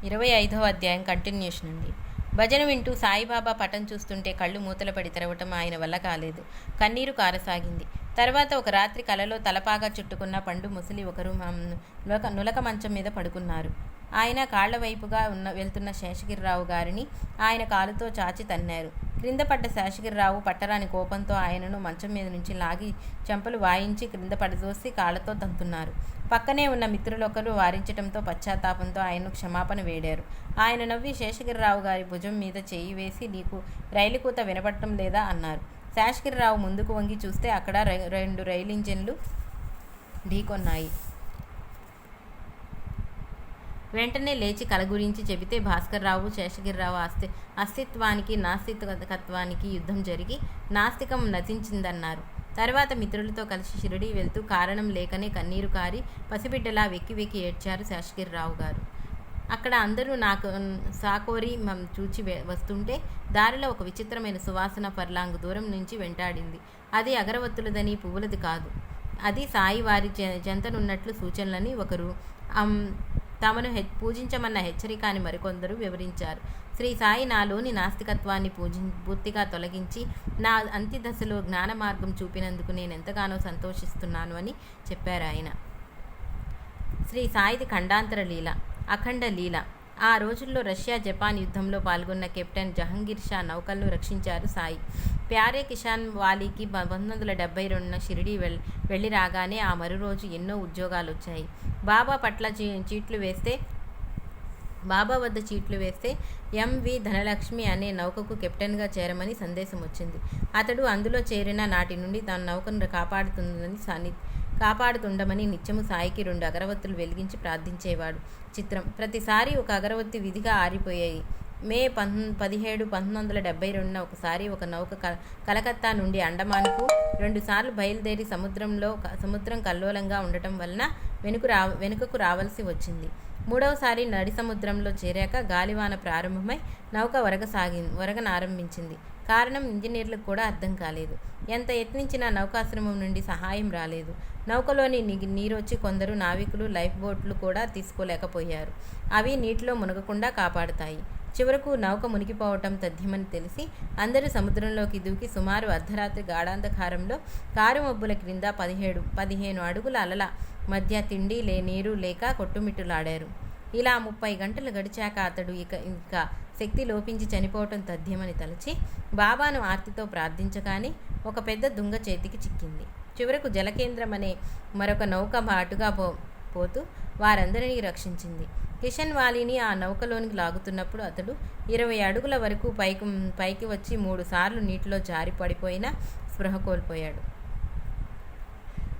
25వ అధ్యాయం కంటిన్యూషన్ అండి. భజన వింటూ సాయిబాబా పటం చూస్తుంటే కళ్ళు మూతలపడి తెరవటం ఆయన వల్ల కాలేదు. కన్నీరు కారసాగింది. తర్వాత ఒక రాత్రి కలలో తలపాగా చుట్టుకున్న పండు ముసలి ఒకరు నులక మంచం మీద పడుకున్నారు. ఆయన కాళ్ల వైపుగా వెళ్తున్న శేషగిరిరావు గారిని ఆయన కాలుతో చాచి తన్నారు. క్రింద పడ్డ శేషగిరిరావు పట్టరాని కోపంతో ఆయనను మంచం మీద నుంచి లాగి చెంపలు వాయించి క్రింద పడదోసి కాళ్లతో తంతున్నారు. పక్కనే ఉన్న మిత్రులొకరు వారించటంతో పశ్చాత్తాపంతో ఆయన్ను క్షమాపణ వేడారు. ఆయన నవ్వి శేషగిరిరావు గారి భుజం మీద చేయి వేసి, నీకు రైలు కూత వినపడటం లేదా అన్నారు. శేషగిరిరావు ముందుకు వంగి చూస్తే అక్కడ 2 రైలు ఇంజిన్లు ఢీకొన్నాయి. వెంటనే లేచి కల గురించి చెబితే భాస్కర్రావు, శేషగిరిరావు అస్తిత్వానికి నాస్తికత్వానికి యుద్ధం జరిగి నాస్తికం నశించిందన్నారు. తర్వాత మిత్రులతో కలిసి షిరిడీ వెళ్తూ కారణం లేకనే కన్నీరు కారి పసిబిడ్డలా వెక్కి వెక్కి ఏడ్చారు శేషగిరిరావు గారు. అక్కడ అందరూ నాకు సాకోరి చూచి వస్తుంటే దారిలో ఒక విచిత్రమైన సువాసన పర్లాంగు దూరం నుంచి వెంటాడింది. అది అగరవత్తులదని, పువ్వులది కాదు. అది సాయి వారి చెంతనున్నట్లు సూచనలని ఒకరు, తమను పూజించమన్న హెచ్చరిక అని మరికొందరు వివరించారు. శ్రీ సాయి నాలోని నాస్తికత్వాన్ని పూర్తిగా తొలగించి నా అంత్యదశలో జ్ఞాన మార్గం చూపినందుకు నేనెంతగానో సంతోషిస్తున్నాను అని చెప్పారు ఆయన. శ్రీ సాయిది ఖండాంతర లీల, అఖండ లీల. ఆ రోజుల్లో రష్యా జపాన్ యుద్ధంలో పాల్గొన్న కెప్టెన్ జహంగీర్ షా నౌకలను రక్షించారు సాయి. ప్యారే కిషాన్ వాలీకి 1972 షిరిడీ వెళ్ళి రాగానే ఆ మరో రోజు ఎన్నో ఉద్యోగాలు వచ్చాయి. బాబా వద్ద చీట్లు వేస్తే ఎంవి ధనలక్ష్మి అనే నౌకకు కెప్టెన్గా చేరమని సందేశం వచ్చింది. అతడు అందులో చేరిన నాటి నుండి తన నౌకను కాపాడుతుండమని నిత్యము సాయికి 2 అగరవత్తులు వెలిగించి ప్రార్థించేవాడు. చిత్రం, ప్రతిసారి ఒక అగరవత్తి విధిగా ఆరిపోయాయి. మే 17, 1972 ఒకసారి ఒక నౌక కలకత్తా నుండి అండమాన్కు 2 సార్లు బయలుదేరి సముద్రం కల్లోలంగా ఉండటం వలన వెనుకకు రావాల్సి వచ్చింది. 3వసారి నడి సముద్రంలో చేరాక గాలివాన ప్రారంభమై నౌక ఒరగనారంభించింది. కారణం ఇంజనీర్లకు కూడా అర్థం కాలేదు. ఎంత యత్నించినా నౌకాశ్రమం నుండి సహాయం రాలేదు. నౌకలోని నీరొచ్చి కొందరు నావికులు లైఫ్ బోట్లు కూడా తీసుకోలేకపోయారు. అవి నీటిలో మునగకుండా కాపాడుతాయి. చివరకు నౌక మునిగిపోవటం తథ్యమని తెలిసి అందరూ సముద్రంలోకి దూకి సుమారు అర్ధరాత్రి గాఢాంధకారంలో కారు మబ్బుల క్రింద 15 అడుగుల అలల మధ్య తిండి నీరు లేక కొట్టుమిట్టులాడారు. ఇలా 30 గంటలు గడిచాక అతడు ఇక శక్తి లోపించి చనిపోవటం తథ్యమని తలచి బాబాను ఆర్తితో ప్రార్థించగానే ఒక పెద్ద దుంగ చేతికి చిక్కింది. చివరకు జలకేంద్రం అనే మరొక నౌక బాటుగా పోతూ వారందరినీ రక్షించింది. కిషన్ వాలీని ఆ నౌకలోనికి లాగుతున్నప్పుడు అతడు 20 అడుగుల వరకు పైకి వచ్చి 3 సార్లు నీటిలో జారి పడిపోయినా స్పృహ కోల్పోయాడు.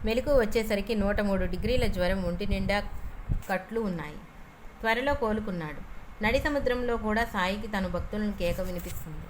మెలకు వచ్చేసరికి 103 డిగ్రీల జ్వరం, ఒంటి నిండా కట్లు ఉన్నాయి. త్వరలో కోలుకున్నాడు. నడి సముద్రంలో కూడా సాయికి తన భక్తులను కేక వినిపిస్తుంది.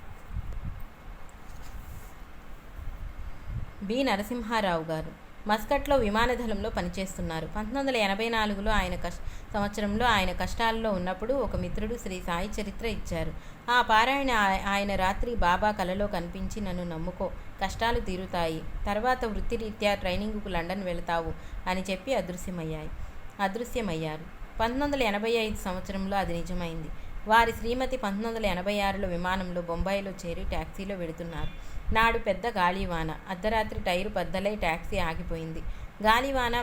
బి నరసింహారావు గారు మస్కట్లో విమానదళంలో పనిచేస్తున్నారు. 1984 సంవత్సరంలో ఆయన కష్టాల్లో ఉన్నప్పుడు ఒక మిత్రుడు శ్రీ సాయి చరిత్ర ఇచ్చారు. ఆ పారాయణ ఆయన రాత్రి బాబా కలలో కనిపించి, నన్ను నమ్ముకో, కష్టాలు తీరుతాయి, తర్వాత వృత్తిరీత్యా ట్రైనింగ్కు లండన్ వెళతావు అని చెప్పి అదృశ్యమయ్యారు. 1985 సంవత్సరంలో అది నిజమైంది. వారి శ్రీమతి 1986లో విమానంలో బొంబాయిలో చేరి టాక్సీలో వెళుతున్నారు. నాడు పెద్ద గాలివాన. అర్ధరాత్రి టైరు బద్దలై టాక్సీ ఆగిపోయింది. గాలివాన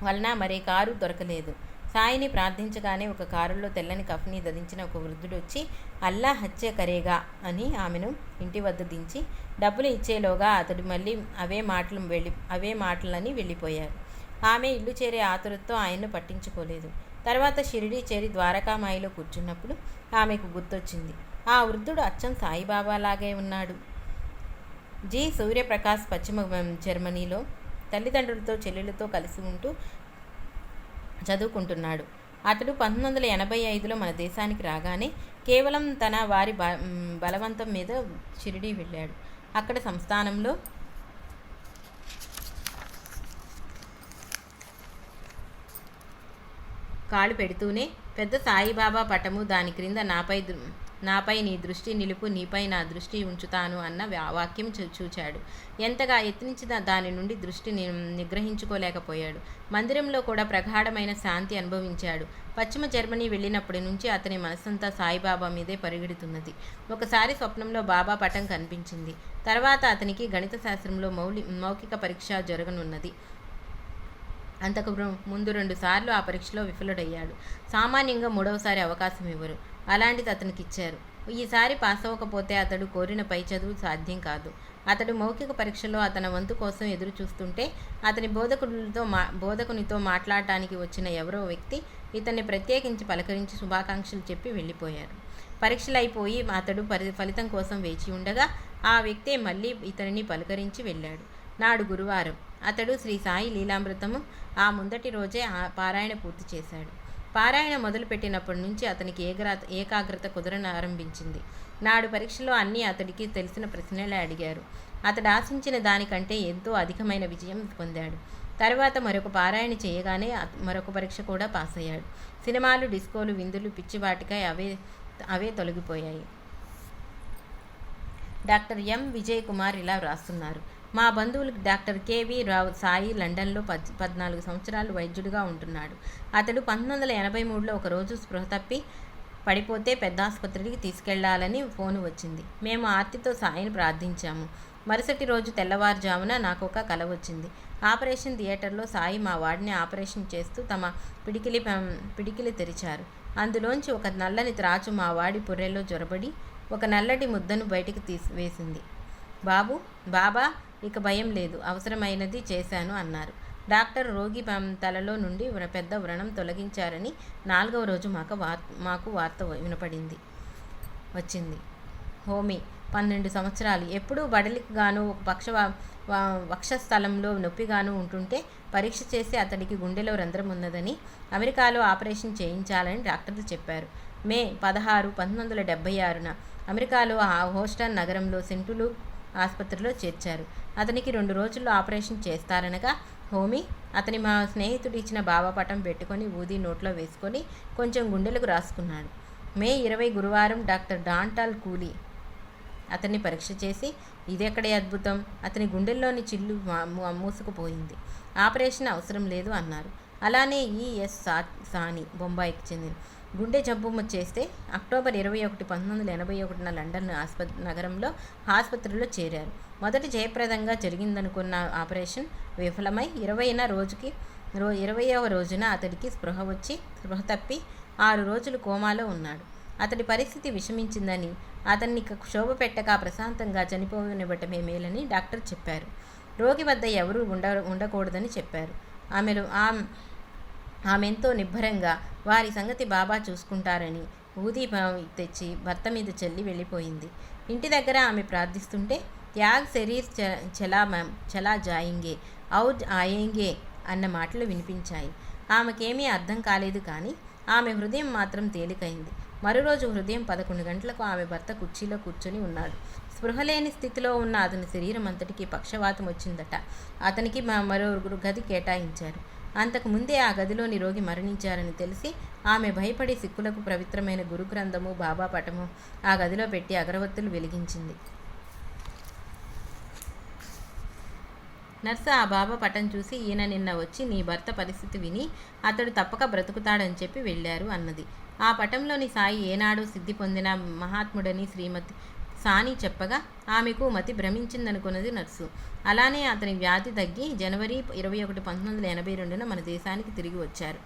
వలన మరే కారు దొరకలేదు. సాయిని ప్రార్థించగానే ఒక కారులో తెల్లని కఫ్ని ధరించిన ఒక వృద్ధుడు వచ్చి అల్లా హత్య కరేగా అని ఆమెను ఇంటి వద్ద దించి డబ్బులు ఇచ్చేలోగా అతడు మళ్ళీ అవే మాటలని వెళ్ళిపోయారు. ఆమె ఇల్లు చేరే ఆతురతో ఆయన్ను పట్టించుకోలేదు. తర్వాత షిరిడీ చేరి ద్వారకామాయిలో కూర్చున్నప్పుడు ఆమెకు గుర్తొచ్చింది. ఆ వృద్ధుడు అచ్చం సాయిబాబాలాగే ఉన్నాడు. జి సూర్యప్రకాశ్ పశ్చిమ జర్మనీలో తల్లిదండ్రులతో చెల్లెలతో కలిసి ఉంటూ చదువుకుంటున్నాడు. అతడు 1985లో మన దేశానికి రాగానే కేవలం తన వారి బలవంతం మీద షిరిడీ వెళ్ళాడు. అక్కడ సంస్థానంలో కాలు పెడుతూనే, పెద్ద సాయిబాబా పటము, దాని క్రింద నాపై నీ దృష్టి నిలుపు, నీపై నా దృష్టి ఉంచుతాను అన్న వాక్యం చూచాడు. ఎంతగా యత్నించిన దాని నుండి దృష్టి నిగ్రహించుకోలేకపోయాడు. మందిరంలో కూడా ప్రగాఢమైన శాంతి అనుభవించాడు. పశ్చిమ జర్మనీ వెళ్ళినప్పటి నుంచి అతని మనసంతా సాయిబాబా మీదే పరిగెడుతున్నది. ఒకసారి స్వప్నంలో బాబా పటం కనిపించింది. తర్వాత అతనికి గణిత శాస్త్రంలో మౌఖిక పరీక్ష జరగనున్నది. అంతకు ముందు 2 సార్లు ఆ పరీక్షలో విఫలుడయ్యాడు. సామాన్యంగా 3వసారి అవకాశం ఇవ్వరు. అలాంటిది అతనికి ఇచ్చారు. ఈసారి పాస్ అవ్వకపోతే అతడు కోరిన పై చదువు సాధ్యం కాదు. అతడు మౌఖిక పరీక్షలో అతని వంతు కోసం ఎదురు చూస్తుంటే అతని బోధకునితో మాట్లాడటానికి వచ్చిన ఎవరో వ్యక్తి ఇతన్ని ప్రత్యేకించి పలకరించి శుభాకాంక్షలు చెప్పి వెళ్ళిపోయారు. పరీక్షలు అయిపోయి అతడు ఫలితం కోసం వేచి ఉండగా ఆ వ్యక్తే మళ్ళీ ఇతనిని పలకరించి వెళ్ళాడు. నాడు గురువారం. అతడు శ్రీ సాయి లీలామృతము ఆ ముందటి రోజే పారాయణ పూర్తి చేశాడు. పారాయణ మొదలుపెట్టినప్పటి నుంచి అతనికి ఏకాగ్రత కుదరనారంభించింది. నాడు పరీక్షలో అన్నీ అతడికి తెలిసిన ప్రశ్నలే అడిగారు. అతడు ఆశించిన దానికంటే ఎంతో అధికమైన విజయం పొందాడు. తర్వాత మరొక పారాయణ చేయగానే మరొక పరీక్ష కూడా పాస్ అయ్యాడు. సినిమాలు, డిస్కోలు, విందులు, పిచ్చివాటికై అవే తొలగిపోయాయి. Doctor M. విజయ్ కుమార్ ఇలా వ్రాస్తున్నారు. మా బంధువులు డాక్టర్ కె.వి. రావు సాయి లండన్లో 14 సంవత్సరాలు వైద్యుడిగా ఉంటున్నాడు. అతడు 1983లో ఒకరోజు స్పృహ తప్పి పడిపోతే పెద్ద ఆసుపత్రికి తీసుకెళ్లాలని ఫోను వచ్చింది. మేము ఆర్తితో సాయిని ప్రార్థించాము. మరుసటి రోజు తెల్లవారుజామున నాకు ఒక కల వచ్చింది. ఆపరేషన్ థియేటర్లో సాయి మా వాడిని ఆపరేషన్ చేస్తూ తమ పిడికిలి తెరిచారు. అందులోంచి ఒక నల్లని త్రాచు మా వాడి పుర్రెలో జొరబడి ఒక నల్లటి ముద్దను బయటికి వేసింది. బాబా ఇక భయం లేదు, అవసరమైనది చేశాను అన్నారు. డాక్టర్ రోగి తలలో నుండి పెద్ద వ్రణం తొలగించారని 4వ రోజు మాకు వార్త వచ్చింది. హోమీ 12 సంవత్సరాలు. ఎప్పుడూ బడలికి గాను వక్షస్థలంలో నొప్పిగాను ఉంటుంటే పరీక్ష చేసి అతడికి గుండెలో రంధ్రం ఉన్నదని, అమెరికాలో ఆపరేషన్ చేయించాలని డాక్టర్లు చెప్పారు. మే 16, 1976న అమెరికాలో హూస్టన్ నగరంలో సెంట్ లూక్ ఆసుపత్రిలో చేర్చారు. అతనికి 2 రోజుల్లో ఆపరేషన్ చేస్తారనగా హోమీ అతని మా స్నేహితుడు ఇచ్చిన బాబా పటం పెట్టుకొని ఊది నోట్లో వేసుకొని కొంచెం గుండెలకు రాసుకున్నాడు. మే 20 గురువారం డాక్టర్ డాంటాల్ కూలీ అతన్ని పరీక్ష చేసి, ఇదెక్కడే అద్భుతం, అతని గుండెల్లోని చిల్లు మూసుకుపోయింది, ఆపరేషన్ అవసరం లేదు అన్నారు. అలానే ఈఎస్ సాని బొంబాయికి చెందిన గుండె జబ్బు చేస్తే అక్టోబర్ 21, 1981న లండన్ నగరంలో ఆసుపత్రిలో చేరారు. మొదటి జయప్రదంగా జరిగిందనుకున్న ఆపరేషన్ విఫలమై 20వ రోజున అతడికి స్పృహ తప్పి 6 రోజులు కోమాలో ఉన్నాడు. అతడి పరిస్థితి విషమించిందని, అతన్ని క్షోభ పెట్టక ప్రశాంతంగా చనిపోనివ్వటమే మేలని డాక్టర్ చెప్పారు. రోగి వద్ద ఎవరూ ఉండకూడదని చెప్పారు. ఆమెంతో నిబ్బరంగా వారి సంగతి బాబా చూసుకుంటారని ఊది తెచ్చి భర్త మీద చల్లి వెళ్ళిపోయింది. ఇంటి దగ్గర ఆమె ప్రార్థిస్తుంటే త్యాగ్ శరీర్ చలా జాయింగే ఔర్ ఆయేంగే అన్న మాటలు వినిపించాయి. ఆమెకేమీ అర్థం కాలేదు, కానీ ఆమె హృదయం మాత్రం తేలికైంది. మరోరోజు ఉదయం 11 గంటలకు ఆమె భర్త కుర్చీలో కూర్చొని ఉన్నాడు. స్పృహలేని స్థితిలో ఉన్న అతని శరీరం అంతటికీ పక్షవాతం వచ్చిందట. అతనికి మరో గది కేటాయించారు. అంతకు ముందే ఆ గదిలోని రోగి మరణించారని తెలిసి ఆమె భయపడి సిక్కులకు పవిత్రమైన గురుగ్రంథము, బాబా పటము ఆ గదిలో పెట్టి అగరవత్తులు వెలిగించింది. నర్సు ఆ బాబా పటం చూసి, ఈయన నిన్న వచ్చి నీ భర్త పరిస్థితి విని అతడు తప్పక బ్రతుకుతాడని చెప్పి వెళ్ళారు అన్నది. ఆ పటంలోని సాయి ఏనాడో సిద్ధి పొందిన మహాత్ముడని శ్రీమతి సాని చెప్పగా ఆమెకు మతి భ్రమించిందనుకున్నది నర్సు. అలానే అతని వ్యాధి తగ్గి జనవరి 21, 1982న మన దేశానికి తిరిగి వచ్చారు.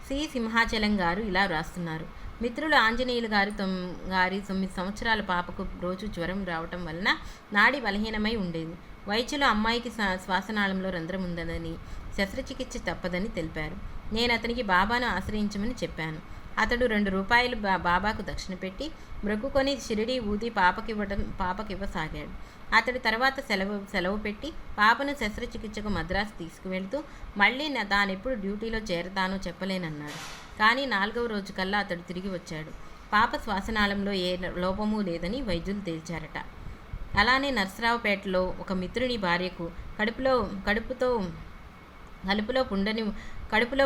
సి. సింహాచలం గారు ఇలా వ్రాస్తున్నారు. మిత్రులు ఆంజనేయులు గారి 9 సంవత్సరాల పాపకు రోజు జ్వరం రావటం వలన నాడి బలహీనమై ఉండేది. వైద్యులు అమ్మాయికి శ్వాసనాళంలో రంధ్రం ఉందని, శస్త్రచికిత్స తప్పదని తెలిపారు. నేను అతనికి బాబాను ఆశ్రయించమని చెప్పాను. అతడు 2 రూపాయలు బాబాకు దక్షిణ పెట్టి మ్రొక్కుకొని షిరిడి ఊది పాపకివ్వసాగాడు. అతడు తర్వాత సెలవు పెట్టి పాపను శస్త్రచికిత్సకు మద్రాసు తీసుకువెళ్తూ మళ్ళీ తానెప్పుడు డ్యూటీలో చేరతానో చెప్పలేనన్నాడు. కానీ 4వ రోజు కల్లా అతడు తిరిగి వచ్చాడు. పాప శ్వాసనాళంలో ఏ లోపమూ లేదని వైద్యులు తేల్చారట. అలానే నర్సరావుపేటలో ఒక మిత్రుని భార్యకు కడుపులో పుండని కడుపులో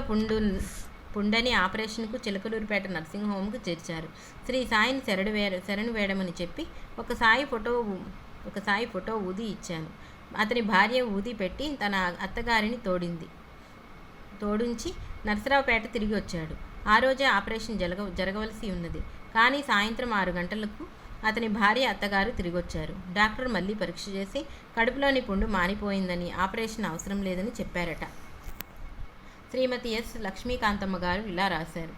పుండని ఆపరేషన్కు చిలకలూరిపేట నర్సింగ్ హోమ్కు చేర్చారు. శ్రీ సాయిని శరణు వేడమని చెప్పి ఒక సాయి ఫోటో ఊది ఇచ్చాను. అతని భార్య ఊది పెట్టి తన అత్తగారిని తోడుంచి నరసరావుపేట తిరిగి వచ్చాడు. ఆ రోజే ఆపరేషన్ జరగవలసి ఉన్నది. కానీ సాయంత్రం 6 గంటలకు అతని భార్య అత్తగారు తిరిగొచ్చారు. డాక్టర్ మళ్ళీ పరీక్ష చేసి కడుపులోని పుండు మానిపోయిందని, ఆపరేషన్ అవసరం లేదని చెప్పారట. శ్రీమతి ఎస్. లక్ష్మీకాంతమ్మ గారు ఇలా రాశారు.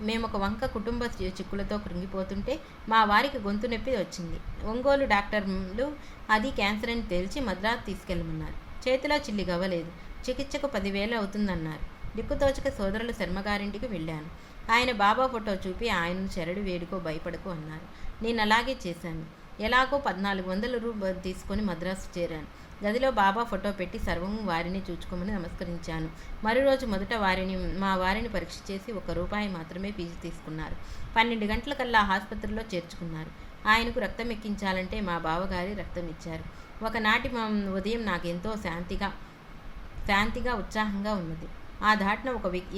మేమొక వంక కుటుంబ చిక్కులతో కృంగిపోతుంటే మా వారికి గొంతు నొప్పి వచ్చింది. ఒంగోలు డాక్టర్లు అది క్యాన్సర్ అని తేల్చి మద్రాసు తీసుకెళ్ళమన్నారు. చేతిలో చిల్లి గవ్వలేదు. చికిత్సకు 10,000 అవుతుందన్నారు. దిక్కుతోచక సోదరులు శర్మగారింటికి వెళ్ళాను. ఆయన బాబా ఫోటో చూపి ఆయనను శరణు వేడుకో, భయపడకు అన్నారు. నేను అలాగే చేశాను. ఎలాగో 1,400 రూపాయలు తీసుకొని మద్రాసు చేరాను. గదిలో బాబా ఫోటో పెట్టి సర్వము వారిని చూచుకోమని నమస్కరించాను. మరురోజు మొదట మా వారిని పరీక్ష చేసి ₹1 మాత్రమే ఫీజు తీసుకున్నారు. 12 గంటలకల్లా ఆసుపత్రిలో చేర్చుకున్నారు. ఆయనకు రక్తం ఎక్కించాలంటే మా బావగారి రక్తం ఇచ్చారు. ఒకనాటి ఉదయం నాకెంతో శాంతిగా ఉత్సాహంగా ఉన్నది. ఆ దాటిన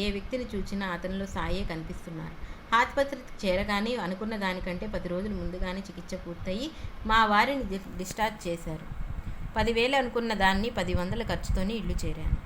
ఏ వ్యక్తిని చూచినా అతనిలో సాయే కనిపిస్తున్నారు. ఆసుపత్రికి చేరగానే అనుకున్న దానికంటే 10 రోజుల ముందుగానే చికిత్స పూర్తయి మా వారిని డిశ్చార్జ్ చేశారు. 10,000 అనుకున్న దాన్ని 10,000 ఖర్చుతోనే ఇల్లు చేరాను.